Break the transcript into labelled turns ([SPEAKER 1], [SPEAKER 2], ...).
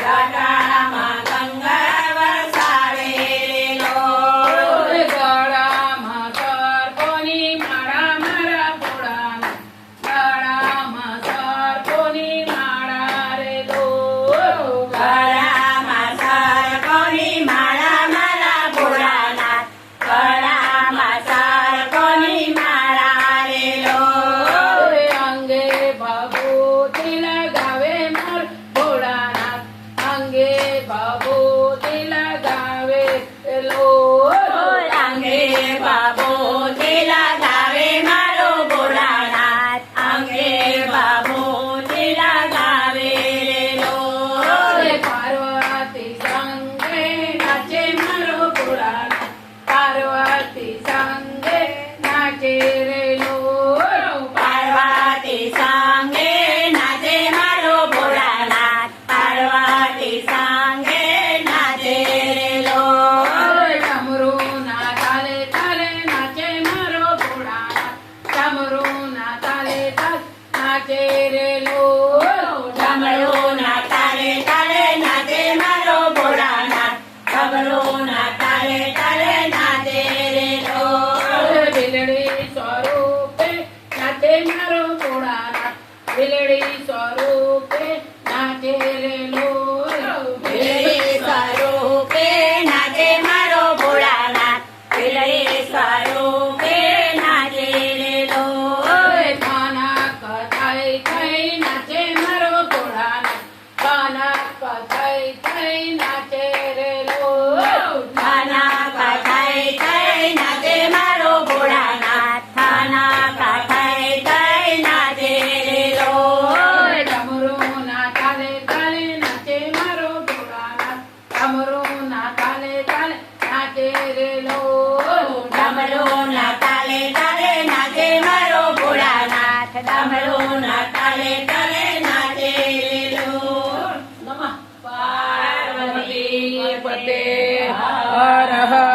[SPEAKER 1] જટામાં ગંગા વરસાવે લો
[SPEAKER 2] ગળામાં સર્પોની માળા મારા ભોળાના ગળામાં સર્પોની માળા રે લો
[SPEAKER 1] ગળામાં સર્પોની માળા મારા ભોળાનાથ ગળામાં સર્પોની માળા રે લો
[SPEAKER 2] અંગે ભભૂતિ લગાવે માર ભોળાનાથ અંગે ભભૂતિ લગાવે લો
[SPEAKER 1] અંગે બાબોથી લગાવે મારો ભોળાનાથ અંગે બાબોથી લગાવે રે લો
[SPEAKER 2] પાર્વતી સંગે નાચે મારો ભોળાનાથ પાર્વતી સંગે નાચે રે લો
[SPEAKER 1] પાર્વતી સંગે નાચે મારો ભોળાનાથ પાર્વતી સંગે નાચે રે લો
[SPEAKER 2] ડમરુના તાલે તાલે નાચે મારો ભોળાનાથ ડમરુના તાલે તાલે નાચે રે લો
[SPEAKER 1] ડમરુના તાલે તાલે નાચે મારો ભોળાનાથ ડમરુના તાલે તાલે નાચે રે લો
[SPEAKER 2] બિલડી સ્વરૂપે નાચે મારો ભોળાનાથ બિલડી સ્વરૂપે નાચે રે લો
[SPEAKER 1] બિલડી સ્વરૂપે નાચે મારો ભોળાનાથ બિલડી સ્વરૂપે નાચે રે લો
[SPEAKER 2] કાના કથાઈ થઈ નાચે મારો ભોળાનાથ કાના કથાઈ થઈ નાચે રે લો
[SPEAKER 1] થાના કાથાઈ થઈ નાચે મારો ભોળાનાથ થાના કાથાઈ થઈ નાચે રે લો
[SPEAKER 2] ડમરુના તાલે તાલે નાચે મારો ભોળાનાથ ડમરુના તાલે તાલે નાચે રે લો
[SPEAKER 1] ડમરુના તાલે તાલે નાચે મારો ભોળાનાથ ડમરુના તાલે તાલે નાચે રે લો
[SPEAKER 2] નમઃ પાર્વતી પતે હર હર